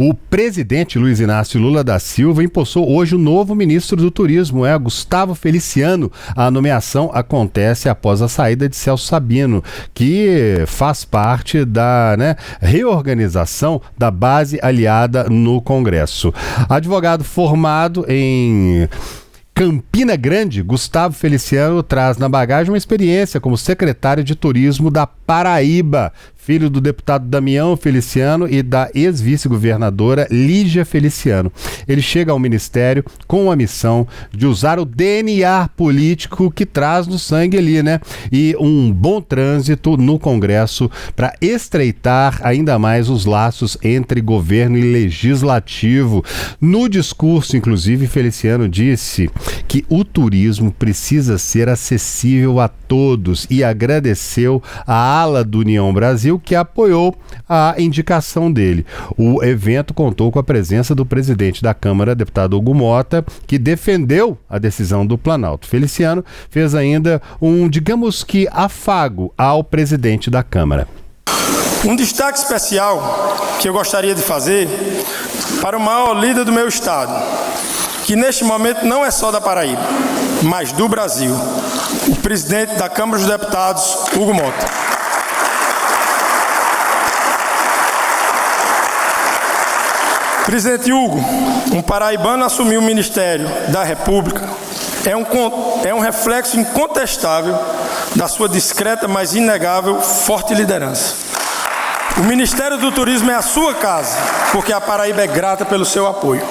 O presidente Luiz Inácio Lula da Silva empossou hoje o novo ministro do Turismo, Gustavo Feliciano. A nomeação acontece após a saída de Celso Sabino, que faz parte da reorganização da base aliada no Congresso. Advogado formado em Campina Grande, Gustavo Feliciano traz na bagagem uma experiência como secretário de Turismo da Paraíba, filho do deputado Damião Feliciano e da ex-vice-governadora Lígia Feliciano. Ele chega ao ministério com a missão de usar o DNA político que traz no sangue ali, e um bom trânsito no Congresso para estreitar ainda mais os laços entre governo e legislativo. No discurso, inclusive, Feliciano disse que o turismo precisa ser acessível a todos e agradeceu a ala do União Brasil que apoiou a indicação dele. O evento contou com a presença do presidente da Câmara, deputado Hugo Mota, que defendeu a decisão do Planalto. Feliciano fez ainda um, digamos que, afago ao presidente da Câmara. Um destaque especial que eu gostaria de fazer para o maior líder do meu estado, que neste momento não é só da Paraíba, mas do Brasil, o presidente da Câmara dos Deputados, Hugo Mota. Presidente Hugo, um paraibano assumiu o Ministério da República é um reflexo incontestável da sua discreta, mas inegável, forte liderança. O Ministério do Turismo é a sua casa, porque a Paraíba é grata pelo seu apoio.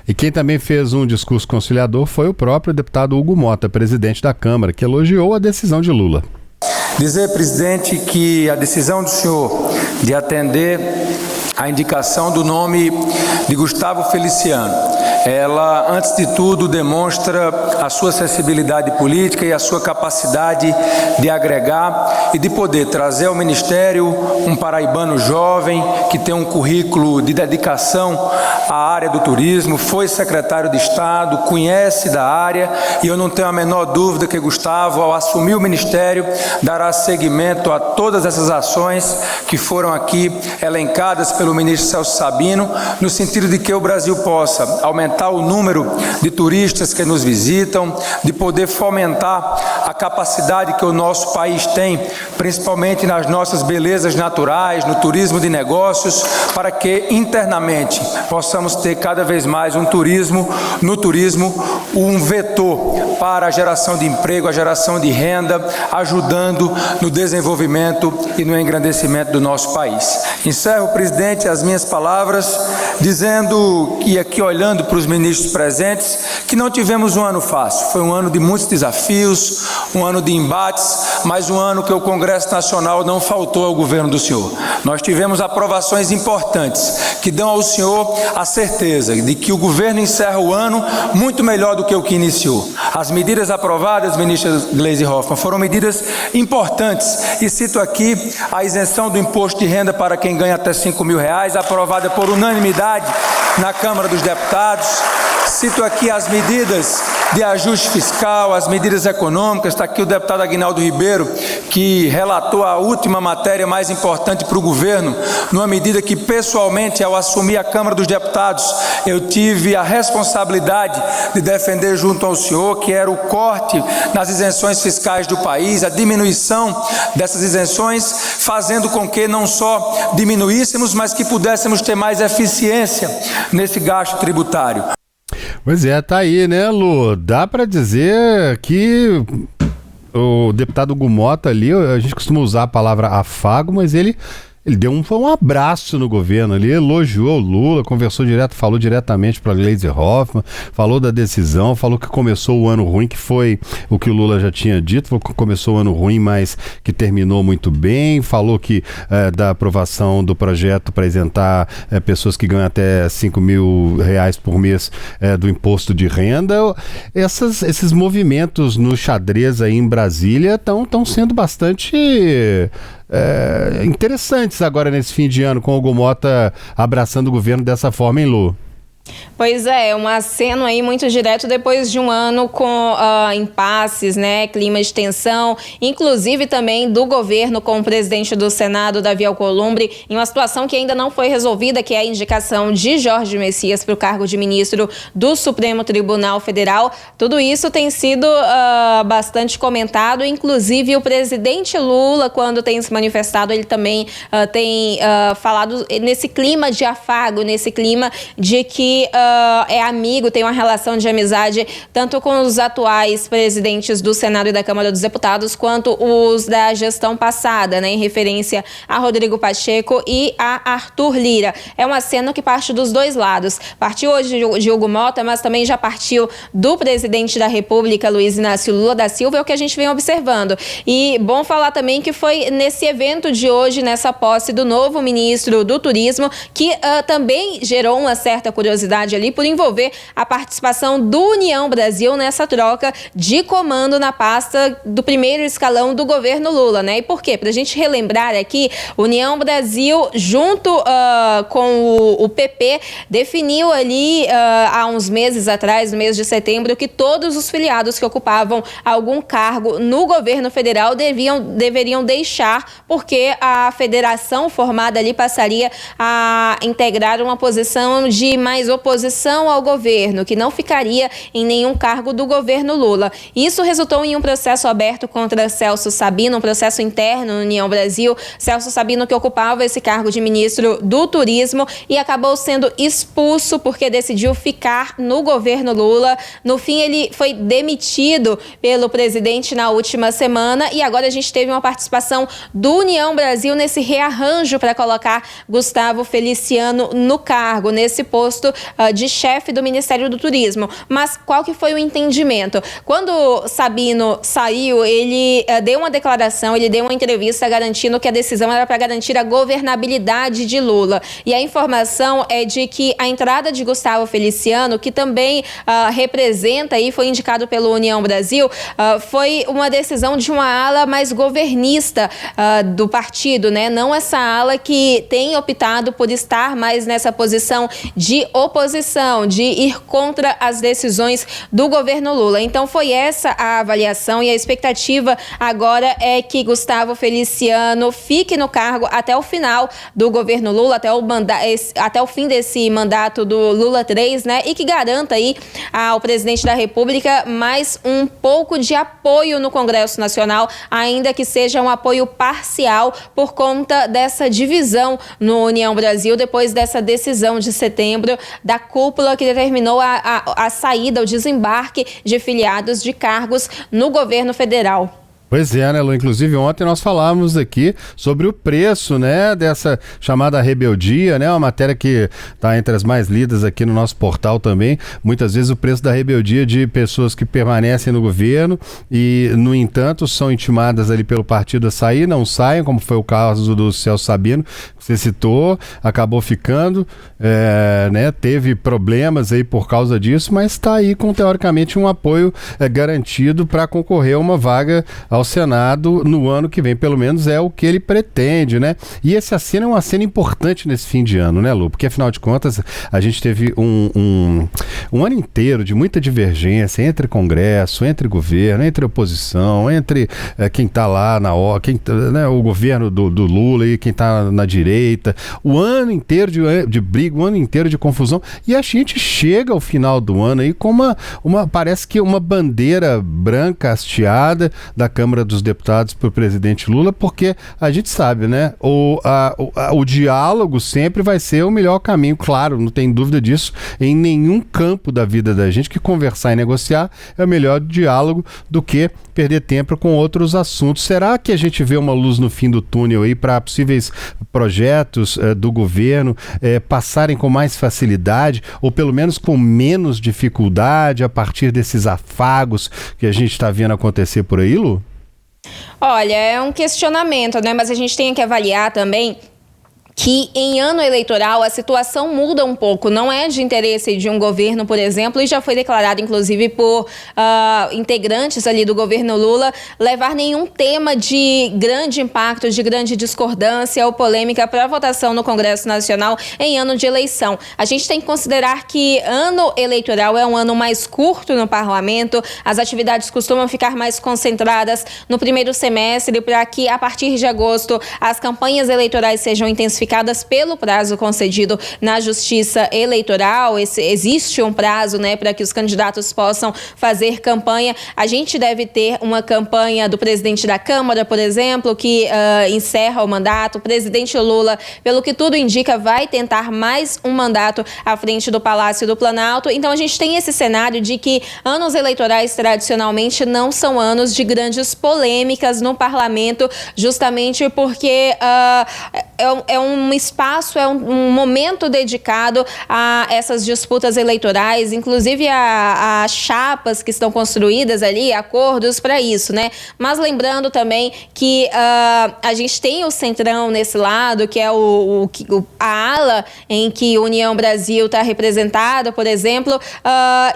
E quem também fez um discurso conciliador foi o próprio deputado Hugo Mota, presidente da Câmara, que elogiou a decisão de Lula. Dizer, presidente, que a decisão do senhor de atender a indicação do nome de Gustavo Feliciano, ela, antes de tudo, demonstra a sua sensibilidade política e a sua capacidade de agregar e de poder trazer ao Ministério um paraibano jovem que tem um currículo de dedicação à área do turismo, foi secretário de Estado, conhece da área, e eu não tenho a menor dúvida que Gustavo, ao assumir o Ministério, dará seguimento a todas essas ações que foram aqui elencadas pelo ministro Celso Sabino, no sentido de que o Brasil possa aumentar o número de turistas que nos visitam, de poder fomentar a capacidade que o nosso país tem, principalmente nas nossas belezas naturais, no turismo de negócios, para que internamente possamos ter cada vez mais um turismo um vetor para a geração de emprego, a geração de renda, ajudando no desenvolvimento e no engrandecimento do nosso país. Encerro, presidente, as minhas palavras dizendo que, aqui olhando para os ministros presentes, que não tivemos um ano fácil. Foi um ano de muitos desafios, um ano de embates, mas um ano que o Congresso Nacional não faltou ao governo do senhor. Nós tivemos aprovações importantes que dão ao senhor a certeza de que o governo encerra o ano muito melhor do que o que iniciou. As medidas aprovadas, ministra Gleisi Hoffmann, foram medidas importantes, e cito aqui a isenção do imposto de renda para quem ganha até R$5.000, aprovada por unanimidade na Câmara dos Deputados. Cito aqui as medidas de ajuste fiscal, as medidas econômicas. Está aqui o deputado Aguinaldo Ribeiro, que relatou a última matéria mais importante para o governo, numa medida que, pessoalmente, ao assumir a Câmara dos Deputados, eu tive a responsabilidade de defender junto ao senhor, que era o corte nas isenções fiscais do país, a diminuição dessas isenções, fazendo com que não só diminuíssemos, mas que pudéssemos ter mais eficiência nesse gasto tributário. Pois é, tá aí, Lu? Dá para dizer que o deputado Hugo Mota ali, a gente costuma usar a palavra afago, mas ele deu um abraço no governo ali, elogiou o Lula, conversou direto, falou diretamente para Gleisi Hoffmann, falou da decisão, falou que começou o ano ruim, que foi o que o Lula já tinha dito, começou o ano ruim, mas que terminou muito bem, falou que da aprovação do projeto para isentar pessoas que ganham até R$5.000 por mês do imposto de renda. Esses movimentos no xadrez aí em Brasília estão sendo bastante interessantes agora nesse fim de ano, com o Hugo Mota abraçando o governo dessa forma, hein, Lu? Pois é, um aceno aí muito direto depois de um ano com impasses, né, clima de tensão, inclusive também do governo com o presidente do Senado, Davi Alcolumbre, em uma situação que ainda não foi resolvida, que é a indicação de Jorge Messias para o cargo de ministro do Supremo Tribunal Federal. Tudo isso tem sido bastante comentado, inclusive o presidente Lula, quando tem se manifestado, ele também tem falado nesse clima de afago, nesse clima de que é amigo, tem uma relação de amizade tanto com os atuais presidentes do Senado e da Câmara dos Deputados quanto os da gestão passada, né, em referência a Rodrigo Pacheco e a Arthur Lira. É uma cena que parte dos dois lados. Partiu hoje de Hugo Mota, mas também já partiu do presidente da República, Luiz Inácio Lula da Silva, é o que a gente vem observando. E bom falar também que foi nesse evento de hoje, nessa posse do novo ministro do Turismo, que também gerou uma certa curiosidade ali por envolver a participação do União Brasil nessa troca de comando na pasta do primeiro escalão do governo Lula, né? E por quê? Para a gente relembrar aqui, União Brasil, junto com o PP, definiu ali há uns meses atrás, no mês de setembro, que todos os filiados que ocupavam algum cargo no governo federal deveriam deixar, porque a federação formada ali passaria a integrar uma posição de mais oposição ao governo, que não ficaria em nenhum cargo do governo Lula. Isso resultou em um processo aberto contra Celso Sabino, um processo interno na União Brasil. Celso Sabino, que ocupava esse cargo de ministro do Turismo e acabou sendo expulso porque decidiu ficar no governo Lula. No fim, ele foi demitido pelo presidente na última semana e agora a gente teve uma participação do União Brasil nesse rearranjo para colocar Gustavo Feliciano no cargo, nesse posto de chefe do Ministério do Turismo. Mas qual que foi o entendimento? Quando Sabino saiu, ele deu uma declaração, ele deu uma entrevista garantindo que a decisão era para garantir a governabilidade de Lula. E a informação é de que a entrada de Gustavo Feliciano, que também representa e foi indicado pelo União Brasil, foi uma decisão de uma ala mais governista do partido, né? Não essa ala que tem optado por estar mais nessa posição de oposição, de ir contra as decisões do governo Lula. Então foi essa a avaliação e a expectativa agora é que Gustavo Feliciano fique no cargo até o final do governo Lula, até o fim desse mandato do Lula 3, né? E que garanta aí ao presidente da República mais um pouco de apoio no Congresso Nacional, ainda que seja um apoio parcial por conta dessa divisão no União Brasil, depois dessa decisão de setembro da cúpula que determinou a saída, o desembarque de filiados de cargos no governo federal. Pois é, né, Lu? Inclusive ontem nós falávamos aqui sobre o preço, né, dessa chamada rebeldia, né, uma matéria que está entre as mais lidas aqui no nosso portal também. Muitas vezes o preço da rebeldia de pessoas que permanecem no governo e, no entanto, são intimadas ali pelo partido a sair, não saem, como foi o caso do Celso Sabino, que você citou, acabou ficando, né, teve problemas aí por causa disso, mas está aí com, teoricamente, um apoio garantido para concorrer a uma vaga ao Senado no ano que vem, pelo menos é o que ele pretende, né? E esse aceno é um aceno importante nesse fim de ano, né, Lu? Porque, afinal de contas, a gente teve um ano inteiro de muita divergência entre Congresso, entre governo, entre oposição, entre quem está lá né, o governo do Lula e quem está na direita, o ano inteiro de briga, o ano inteiro de confusão, e a gente chega ao final do ano aí com parece que uma bandeira branca hasteada da Câmara dos Deputados para o presidente Lula, porque a gente sabe, né, o diálogo sempre vai ser o melhor caminho, claro, não tem dúvida disso, em nenhum campo da vida da gente, que conversar e negociar é o melhor diálogo do que perder tempo com outros assuntos. Será que a gente vê uma luz no fim do túnel aí para possíveis projetos do governo passarem com mais facilidade, ou pelo menos com menos dificuldade a partir desses afagos que a gente está vendo acontecer por aí, Lu? Olha, é um questionamento, né? Mas a gente tem que avaliar também que em ano eleitoral a situação muda um pouco, não é de interesse de um governo, por exemplo, e já foi declarado inclusive por integrantes ali do governo Lula, levar nenhum tema de grande impacto, de grande discordância ou polêmica para votação no Congresso Nacional em ano de eleição. A gente tem que considerar que ano eleitoral é um ano mais curto no parlamento, as atividades costumam ficar mais concentradas no primeiro semestre para que a partir de agosto as campanhas eleitorais sejam intensificadas pelo prazo concedido na Justiça Eleitoral. Existe um prazo, né, para que os candidatos possam fazer campanha. A gente deve ter uma campanha do presidente da Câmara, por exemplo, que encerra o mandato. O presidente Lula, pelo que tudo indica, vai tentar mais um mandato à frente do Palácio do Planalto. Então a gente tem esse cenário de que anos eleitorais tradicionalmente não são anos de grandes polêmicas no parlamento, justamente porque é um espaço, é um momento dedicado a essas disputas eleitorais, inclusive a chapas que estão construídas ali, acordos para isso, né? Mas lembrando também que a gente tem o Centrão nesse lado, que é a ala em que União Brasil está representada, por exemplo,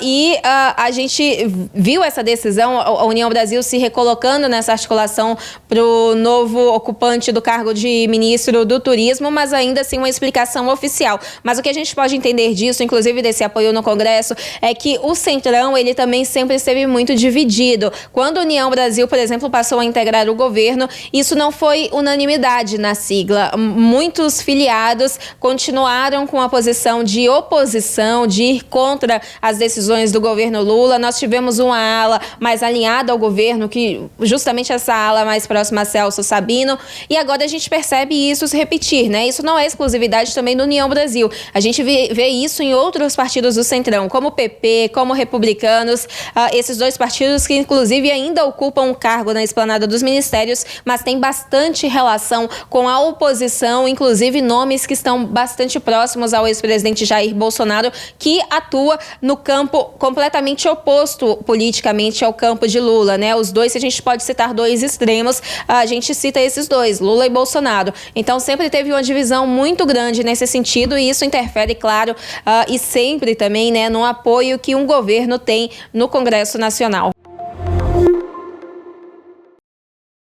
e a gente viu essa decisão, a União Brasil se recolocando nessa articulação para o novo ocupante do cargo de ministro do Turismo, mas ainda assim uma explicação oficial. Mas o que a gente pode entender disso, inclusive desse apoio no Congresso, é que o Centrão, ele também sempre esteve muito dividido. Quando a União Brasil, por exemplo, passou a integrar o governo, isso não foi unanimidade na sigla. Muitos filiados continuaram com a posição de oposição, de ir contra as decisões do governo Lula. Nós tivemos uma ala mais alinhada ao governo, que justamente essa ala mais próxima a Celso Sabino, e agora a gente percebe isso se repetir, né? Isso não é exclusividade também do União Brasil. A gente vê isso em outros partidos do Centrão, como o PP, como Republicanos, esses dois partidos que inclusive ainda ocupam um cargo na esplanada dos ministérios, mas tem bastante relação com a oposição, inclusive nomes que estão bastante próximos ao ex-presidente Jair Bolsonaro, que atua no campo completamente oposto politicamente ao campo de Lula, né? Os dois, se a gente pode citar dois extremos, a gente cita esses dois, Lula e Bolsonaro. Então sempre teve uma divisão muito grande nesse sentido e isso interfere, claro, e sempre também, né, no apoio que um governo tem no Congresso Nacional.